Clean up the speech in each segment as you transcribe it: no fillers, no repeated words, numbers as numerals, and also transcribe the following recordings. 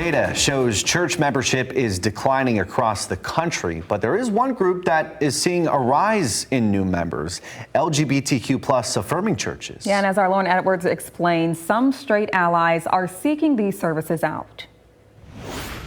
data shows church membership is declining across the country, but there is one group that is seeing a rise in new members, LGBTQ plus affirming churches. Yeah, and as our Lauren Edwards explains, some straight allies are seeking these services out.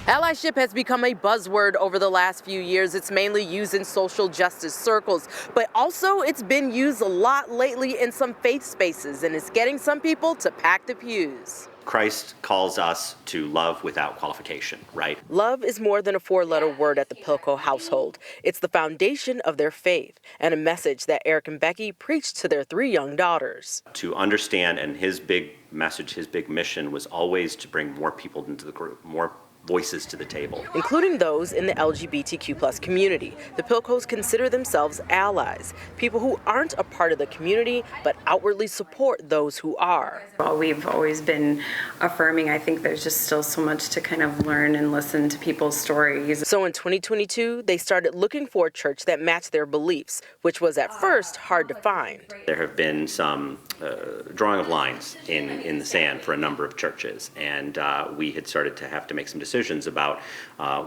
Allyship has become a buzzword over the last few years. It's mainly used in social justice circles, but also it's been used a lot lately in some faith spaces, and it's getting some people to pack the pews. Christ calls us to love without qualification, right? Love is more than a four-letter word at the Pilko household. It's the foundation of their faith and a message that Eric and Becky preached to their 3 young daughters. To understand, and his big message, his big mission was always to bring more people into the group, more voices to the table, including those in the LGBTQ plus community. The Pilkos consider themselves allies, people who aren't a part of the community but outwardly support those who are. Well, we've always been affirming. I think there's just still so much to kind of learn and listen to people's stories. So in 2022, they started looking for a church that matched their beliefs, which was at first hard to find. There have been some drawing of lines in the sand for a number of churches, and we had started to have to make some decisions about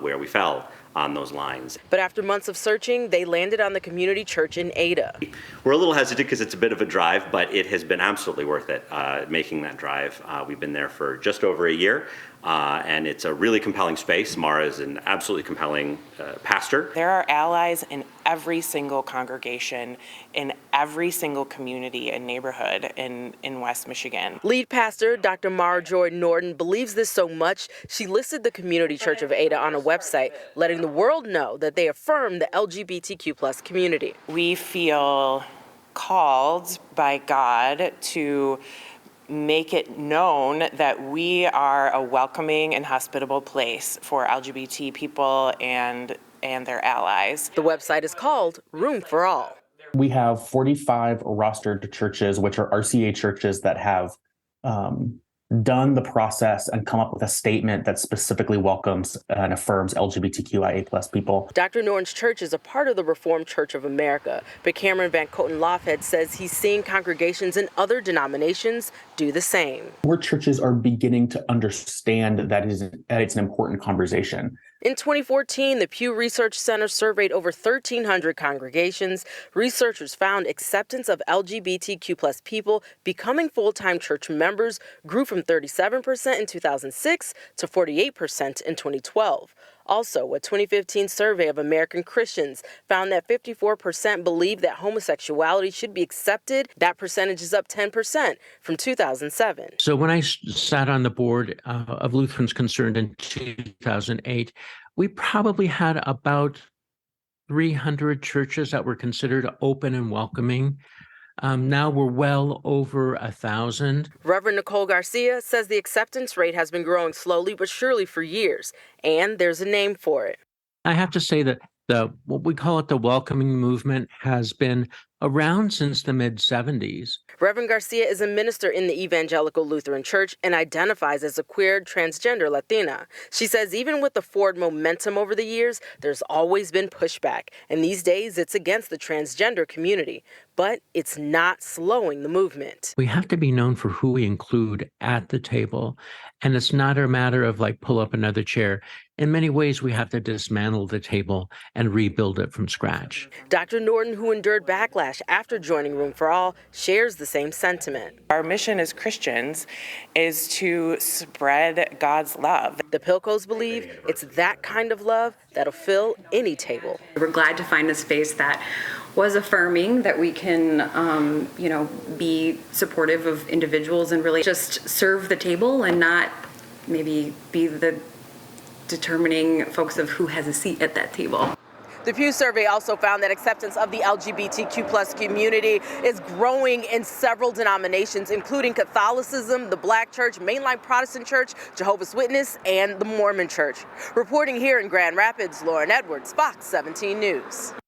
where we fell on those lines. But after months of searching, they landed on the community church in Ada. We're a little hesitant because it's a bit of a drive, but it has been absolutely worth it making that drive. We've been there for just over a year, and it's a really compelling space. Mara is an absolutely compelling pastor. There are allies in every single congregation, in every single community and neighborhood in West Michigan. Lead pastor Dr. Mara Joy Norton believes this so much, she listed the Community Church of Ada on a website, letting the world know that they affirm the LGBTQ plus community. We feel called by God to make it known that we are a welcoming and hospitable place for LGBT people and their allies. The website is called Room for All. We have 45 rostered churches, which are RCA churches that have done the process and come up with a statement that specifically welcomes and affirms LGBTQIA plus people. Dr. Norton's church is a part of the Reformed Church of America, but Cameron Van Coten Lofhead says he's seeing congregations in other denominations do the same. More churches are beginning to understand that it's an important conversation. In 2014, the Pew Research Center surveyed over 1,300 congregations. Researchers found acceptance of LGBTQ plus people becoming full-time church members grew from 37% in 2006 to 48% in 2012. Also, a 2015 survey of American Christians found that 54% believe that homosexuality should be accepted. That percentage is up 10% from 2007. So when I sat on the board of Lutherans Concerned in 2008, we probably had about 300 churches that were considered open and welcoming. Now we're well over 1,000. Reverend Nicole Garcia says the acceptance rate has been growing slowly but surely for years, and there's a name for it. I have to say that what we call it the welcoming movement has been around since the mid-'70s. Reverend Garcia is a minister in the Evangelical Lutheran Church and identifies as a queer transgender Latina. She says even with the forward momentum over the years, there's always been pushback, and these days it's against the transgender community. But it's not slowing the movement. We have to be known for who we include at the table, and it's not a matter of like pull up another chair. In many ways, we have to dismantle the table and rebuild it from scratch. Dr. Norton, who endured backlash after joining Room for All, shares the same sentiment. Our mission as Christians is to spread God's love. The Pilkos believe it's that kind of love that'll fill any table. We're glad to find a space that was affirming, that we can, be supportive of individuals and really just serve the table and not maybe be the determining folks of who has a seat at that table. The Pew survey also found that acceptance of the LGBTQ plus community is growing in several denominations, including Catholicism, the Black Church, Mainline Protestant Church, Jehovah's Witness, and the Mormon Church. Reporting here in Grand Rapids, Lauren Edwards, Fox 17 News.